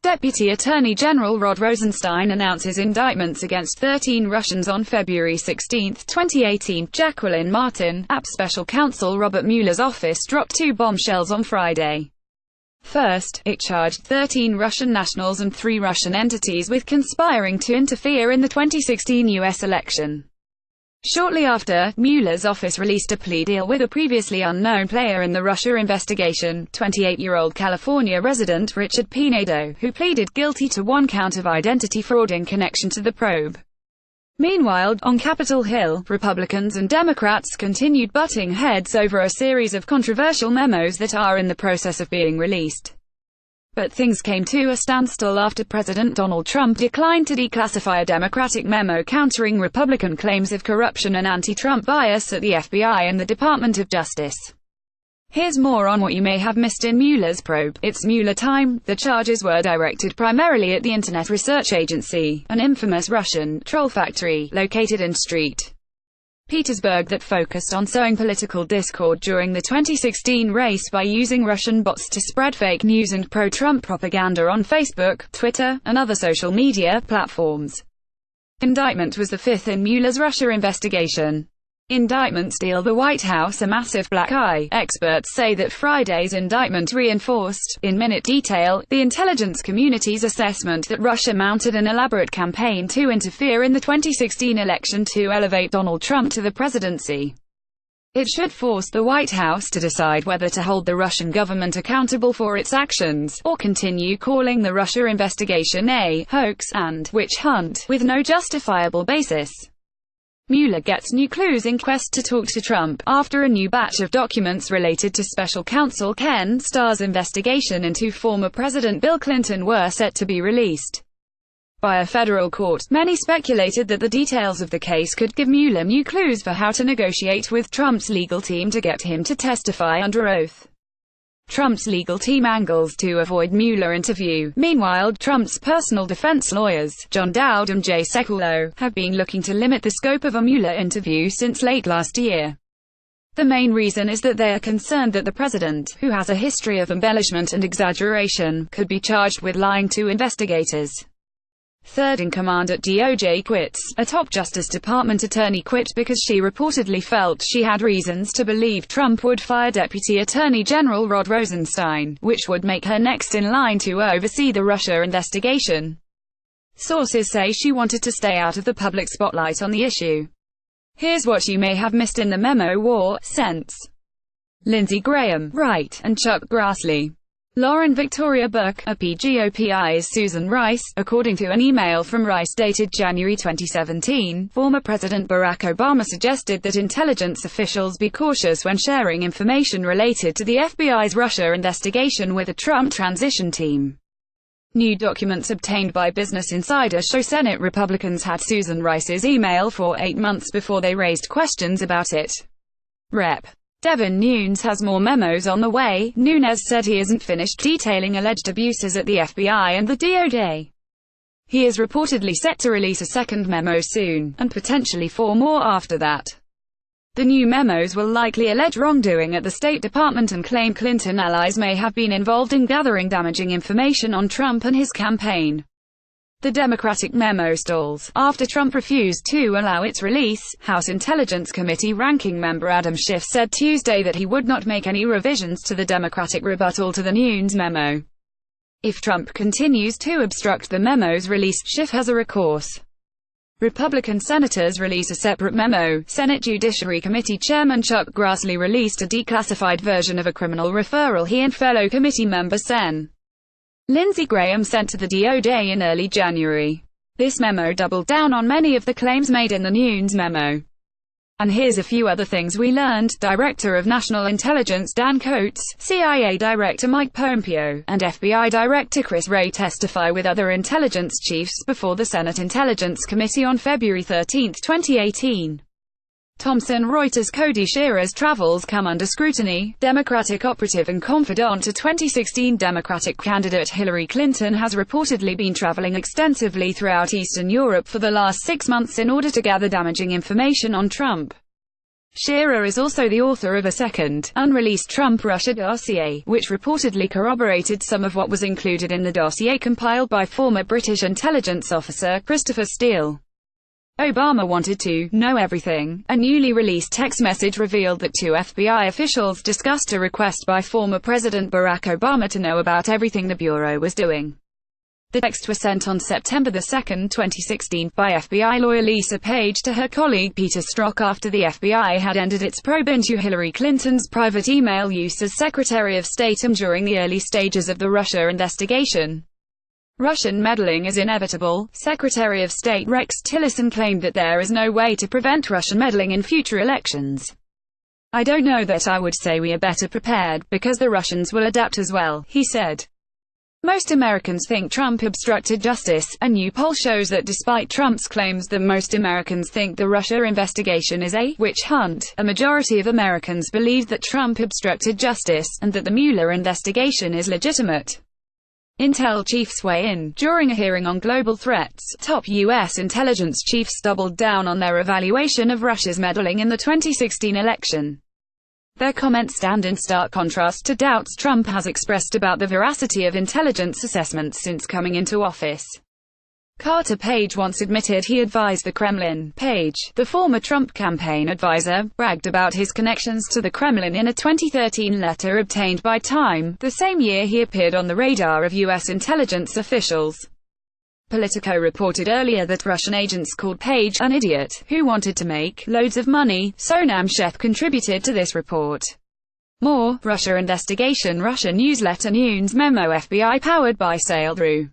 Deputy Attorney General Rod Rosenstein announces indictments against 13 Russians on February 16, 2018. Jacqueline Martin, AP Special Counsel Robert Mueller's office dropped 2 bombshells on Friday. First, it charged 13 Russian nationals and 3 Russian entities with conspiring to interfere in the 2016 U.S. election. Shortly after, Mueller's office released a plea deal with a previously unknown player in the Russia investigation, 28-year-old California resident Richard Pinedo, who pleaded guilty to 1 count of identity fraud in connection to the probe. Meanwhile, on Capitol Hill, Republicans and Democrats continued butting heads over a series of controversial memos that are in the process of being released. But things came to a standstill after President Donald Trump declined to declassify a Democratic memo countering Republican claims of corruption and anti-Trump bias at the FBI and the Department of Justice. Here's more on what you may have missed in Mueller's probe. It's Mueller time. The charges were directed primarily at the Internet Research Agency, an infamous Russian troll factory located in St. Petersburg that focused on sowing political discord during the 2016 race by using Russian bots to spread fake news and pro-Trump propaganda on Facebook, Twitter, and other social media platforms. Indictment was the 5th in Mueller's Russia investigation. Indictments deal the White House a massive black eye. Experts say that Friday's indictment reinforced, in minute detail, the intelligence community's assessment that Russia mounted an elaborate campaign to interfere in the 2016 election to elevate Donald Trump to the presidency. It should force the White House to decide whether to hold the Russian government accountable for its actions, or continue calling the Russia investigation a hoax and witch hunt, with no justifiable basis. Mueller gets new clues in quest to talk to Trump, after a new batch of documents related to Special Counsel Ken Starr's investigation into former President Bill Clinton were set to be released by a federal court. Many speculated that the details of the case could give Mueller new clues for how to negotiate with Trump's legal team to get him to testify under oath. Trump's legal team angles to avoid Mueller interview. Meanwhile, Trump's personal defense lawyers, John Dowd and Jay Sekulow, have been looking to limit the scope of a Mueller interview since late last year. The main reason is that they are concerned that the president, who has a history of embellishment and exaggeration, could be charged with lying to investigators. Third in command at DOJ quits. A top Justice Department attorney quit because she reportedly felt she had reasons to believe Trump would fire Deputy Attorney General Rod Rosenstein, which would make her next in line to oversee the Russia investigation. Sources say she wanted to stay out of the public spotlight on the issue. Here's what you may have missed in the memo war: since Lindsey Graham, right, and Chuck Grassley, Lauren Victoria Burke, a PGOPI's Susan Rice. According to an email from Rice dated January 2017, former President Barack Obama suggested that intelligence officials be cautious when sharing information related to the FBI's Russia investigation with the Trump transition team. New documents obtained by Business Insider show Senate Republicans had Susan Rice's email for 8 months before they raised questions about it. Rep. Devin Nunes has more memos on the way. Nunes said he isn't finished detailing alleged abuses at the FBI and the DOJ. He is reportedly set to release a second memo soon, and potentially 4 more after that. The new memos will likely allege wrongdoing at the State Department and claim Clinton allies may have been involved in gathering damaging information on Trump and his campaign. The Democratic memo stalls after Trump refused to allow its release. House Intelligence Committee ranking member Adam Schiff said Tuesday that he would not make any revisions to the Democratic rebuttal to the Nunes memo. If Trump continues to obstruct the memo's release, Schiff has a recourse. Republican senators release a separate memo. Senate Judiciary Committee Chairman Chuck Grassley released a declassified version of a criminal referral he and fellow committee member Sen. Lindsey Graham sent to the DOJ in early January. This memo doubled down on many of the claims made in the Nunes memo. And here's a few other things we learned. Director of National Intelligence Dan Coats, CIA Director Mike Pompeo, and FBI Director Chris Wray testify with other intelligence chiefs before the Senate Intelligence Committee on February 13, 2018. Thomson Reuters Cody Shearer's travels come under scrutiny. Democratic operative and confidant to 2016 Democratic candidate Hillary Clinton has reportedly been traveling extensively throughout Eastern Europe for the last 6 months in order to gather damaging information on Trump. Shearer is also the author of a second, unreleased Trump-Russia dossier, which reportedly corroborated some of what was included in the dossier compiled by former British intelligence officer Christopher Steele. Obama wanted to know everything. A newly released text message revealed that two FBI officials discussed a request by former President Barack Obama to know about everything the Bureau was doing. The texts were sent on September 2, 2016, by FBI lawyer Lisa Page to her colleague Peter Strzok after the FBI had ended its probe into Hillary Clinton's private email use as Secretary of State and during the early stages of the Russia investigation. Russian meddling is inevitable. Secretary of State Rex Tillerson claimed that there is no way to prevent Russian meddling in future elections. "I don't know that I would say we are better prepared, because the Russians will adapt as well," he said. Most Americans think Trump obstructed justice. A new poll shows that despite Trump's claims that most Americans think the Russia investigation is a witch hunt, a majority of Americans believe that Trump obstructed justice, and that the Mueller investigation is legitimate. Intel chiefs weigh in. During a hearing on global threats, top U.S. intelligence chiefs doubled down on their evaluation of Russia's meddling in the 2016 election. Their comments stand in stark contrast to doubts Trump has expressed about the veracity of intelligence assessments since coming into office. Carter Page once admitted he advised the Kremlin. Page, the former Trump campaign advisor, bragged about his connections to the Kremlin in a 2013 letter obtained by Time, the same year he appeared on the radar of U.S. intelligence officials. Politico reported earlier that Russian agents called Page an idiot, who wanted to make loads of money. Sonam Sheth contributed to this report. More, Russia investigation. Russia newsletter Nunes memo FBI powered by sail through.